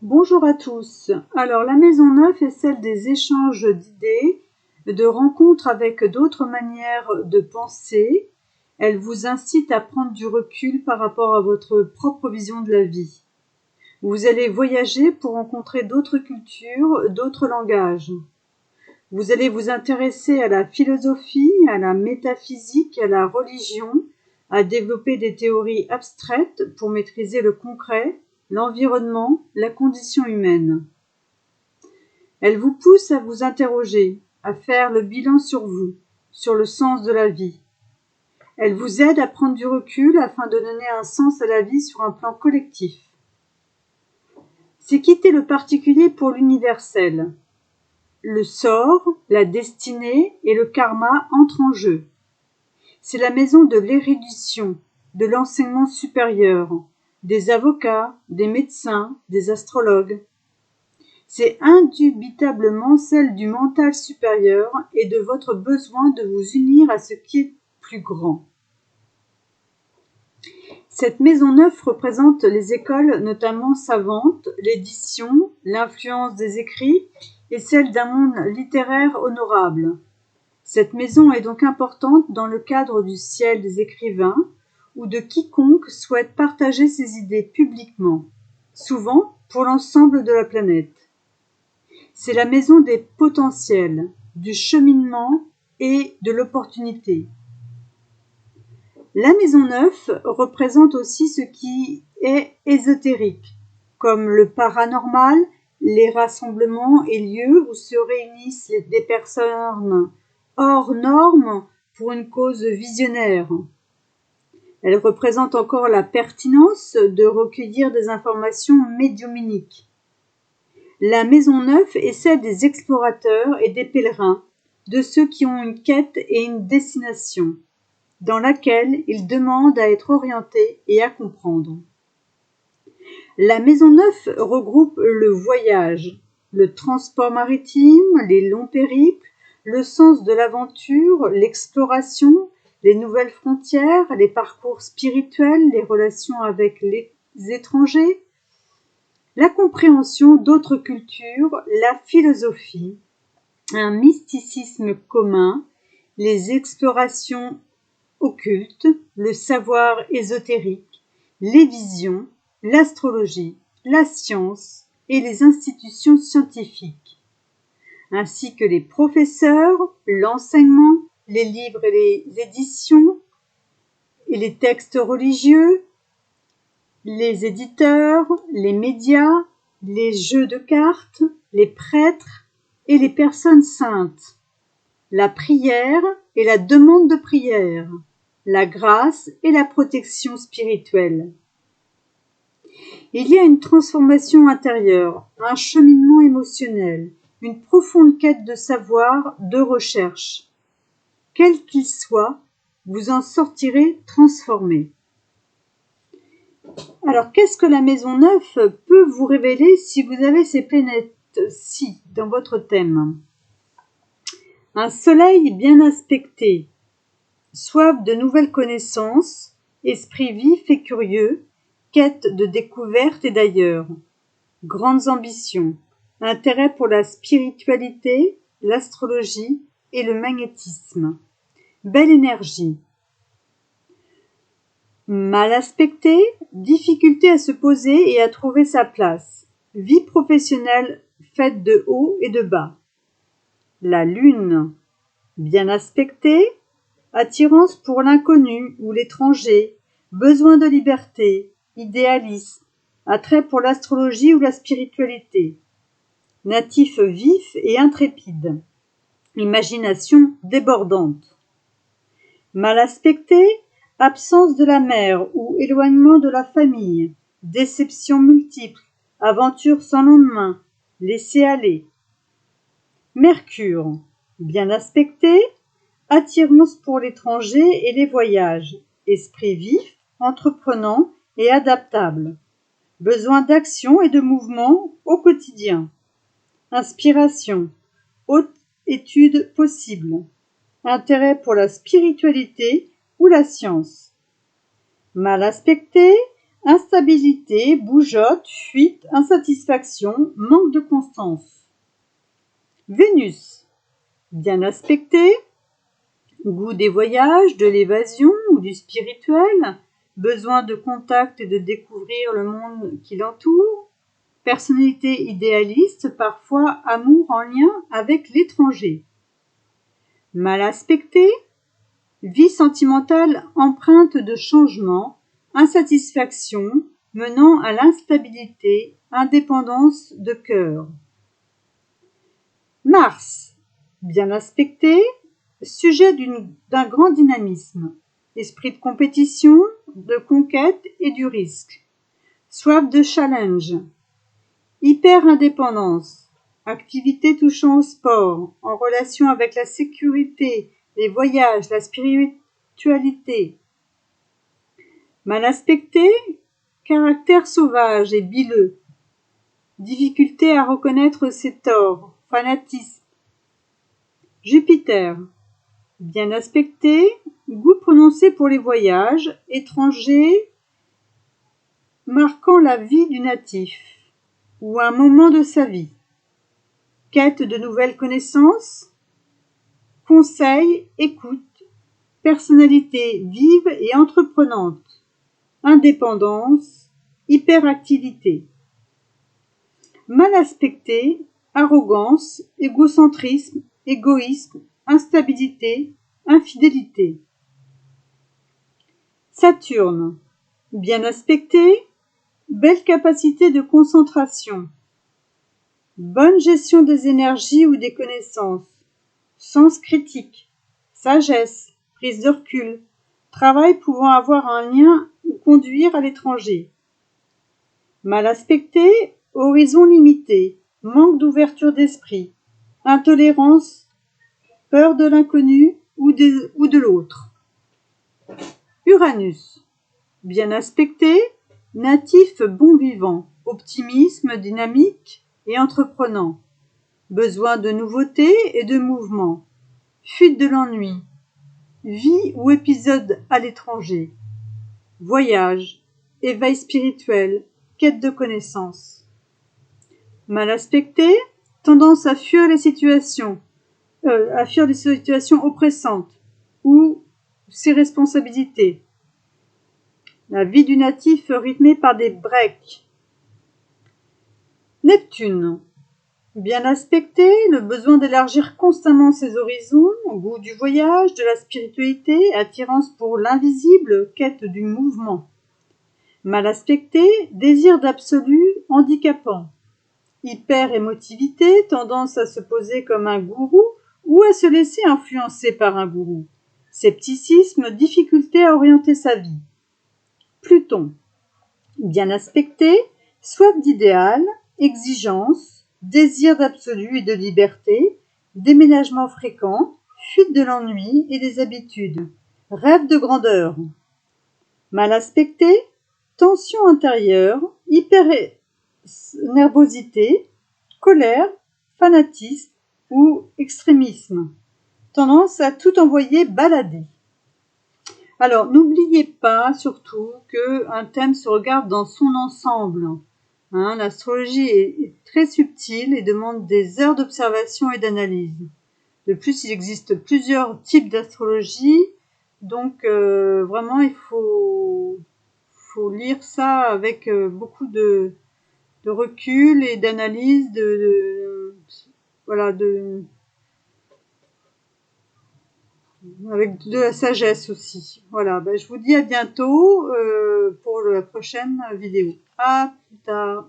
Bonjour à tous. Alors, la Maison 9 est celle des échanges d'idées, de rencontres avec d'autres manières de penser. Elle vous incite à prendre du recul par rapport à votre propre vision de la vie. Vous allez voyager pour rencontrer d'autres cultures, d'autres langages. Vous allez vous intéresser à la philosophie, à la métaphysique, à la religion, à développer des théories abstraites pour maîtriser le concret, l'environnement, la condition humaine. Elle vous pousse à vous interroger, à faire le bilan sur vous, sur le sens de la vie. Elle vous aide à prendre du recul afin de donner un sens à la vie sur un plan collectif. C'est quitter le particulier pour l'universel. Le sort, la destinée et le karma entrent en jeu. C'est la maison de l'érudition, de l'enseignement supérieur, des avocats, des médecins, des astrologues. C'est indubitablement celle du mental supérieur et de votre besoin de vous unir à ce qui est plus grand. Cette maison 9 représente les écoles notamment savantes, l'édition, l'influence des écrits et celle d'un monde littéraire honorable. Cette maison est donc importante dans le cadre du ciel des écrivains ou de quiconque souhaite partager ses idées publiquement, souvent pour l'ensemble de la planète. C'est la maison des potentiels, du cheminement et de l'opportunité. La maison 9 représente aussi ce qui est ésotérique, comme le paranormal, les rassemblements et lieux où se réunissent des personnes hors normes pour une cause visionnaire. Elle représente encore la pertinence de recueillir des informations médiumniques. La maison 9 est celle des explorateurs et des pèlerins, de ceux qui ont une quête et une destination, dans laquelle ils demandent à être orientés et à comprendre. La maison 9 regroupe le voyage, le transport maritime, les longs périples, le sens de l'aventure, l'exploration, les nouvelles frontières, les parcours spirituels, les relations avec les étrangers, la compréhension d'autres cultures, la philosophie, un mysticisme commun, les explorations occultes, le savoir ésotérique, les visions, l'astrologie, la science et les institutions scientifiques, ainsi que les professeurs, l'enseignement, les livres et les éditions, et les textes religieux, les éditeurs, les médias, les jeux de cartes, les prêtres et les personnes saintes, la prière et la demande de prière, la grâce et la protection spirituelle. Il y a une transformation intérieure, un cheminement émotionnel, une profonde quête de savoir, de recherche. Quel qu'il soit, vous en sortirez transformé. Alors, qu'est-ce que la maison 9 peut vous révéler si vous avez ces planètes-ci dans votre thème ? Un soleil bien aspecté, soif de nouvelles connaissances, esprit vif et curieux, quête de découverte et d'ailleurs, grandes ambitions, intérêt pour la spiritualité, l'astrologie et le magnétisme, belle énergie. Mal aspecté, difficulté à se poser et à trouver sa place, vie professionnelle faite de hauts et de bas. La lune, bien aspectée, attirance pour l'inconnu ou l'étranger, besoin de liberté, idéalisme, attrait pour l'astrologie ou la spiritualité, natif vif et intrépide, imagination débordante. Mal aspecté, absence de la mère ou éloignement de la famille, déceptions multiples, aventures sans lendemain, laisser aller. Mercure, bien aspecté, attirance pour l'étranger et les voyages, esprit vif, entreprenant et adaptable, besoin d'action et de mouvement au quotidien, inspiration, haute étude possible, intérêt pour la spiritualité ou la science. Mal aspecté, instabilité, bougeotte, fuite, insatisfaction, manque de constance. Vénus, bien aspectée, goût des voyages, de l'évasion ou du spirituel, besoin de contact et de découvrir le monde qui l'entoure, personnalité idéaliste, parfois amour en lien avec l'étranger. Mal aspectée, vie sentimentale empreinte de changement, insatisfaction menant à l'instabilité, indépendance de cœur. Mars, bien aspecté, sujet d'un grand dynamisme, esprit de compétition, de conquête et du risque, soif de challenge, hyper-indépendance, activité touchant au sport, en relation avec la sécurité, les voyages, la spiritualité. Mal aspecté, caractère sauvage et bileux, difficulté à reconnaître ses torts, fanatisme. Jupiter, bien aspecté, goût prononcé pour les voyages, étrangers, marquant la vie du natif, ou un moment de sa vie. Quête de nouvelles connaissances, conseil, écoute, personnalité vive et entreprenante, indépendance, hyperactivité. Mal aspecté, arrogance, égocentrisme, égoïsme, instabilité, infidélité. Saturne, bien aspecté, belle capacité de concentration, bonne gestion des énergies ou des connaissances, sens critique, sagesse, prise de recul, travail pouvant avoir un lien ou conduire à l'étranger. Mal aspecté, horizon limité, manque d'ouverture d'esprit, intolérance, peur de l'inconnu ou de l'autre. Uranus, bien aspecté, natif bon vivant, optimisme dynamique et entreprenant, besoin de nouveautés et de mouvement, fuite de l'ennui, vie ou épisode à l'étranger, voyage, éveil spirituel, quête de connaissances. Mal aspecté, tendance à fuir les situations oppressantes ou ses responsabilités. La vie du natif rythmée par des breaks. Neptune, bien aspecté, le besoin d'élargir constamment ses horizons, goût du voyage, de la spiritualité, attirance pour l'invisible, quête du mouvement. Mal aspecté, désir d'absolu handicapant. Hyper-émotivité, tendance à se poser comme un gourou ou à se laisser influencer par un gourou. Scepticisme, difficulté à orienter sa vie. Pluton, bien aspecté, soif d'idéal, exigence, désir d'absolu et de liberté, déménagement fréquent, fuite de l'ennui et des habitudes, rêve de grandeur. Mal aspecté, tension intérieure, hyper-nervosité, colère, fanatisme ou extrémisme, tendance à tout envoyer balader. Alors, n'oubliez pas surtout qu'un thème se regarde dans son ensemble. L'astrologie est très subtile et demande des heures d'observation et d'analyse. De plus, il existe plusieurs types d'astrologie, donc vraiment il faut lire ça avec beaucoup de recul et d'analyse, avec de la sagesse aussi. Voilà, je vous dis à bientôt pour la prochaine vidéo. À plus tard.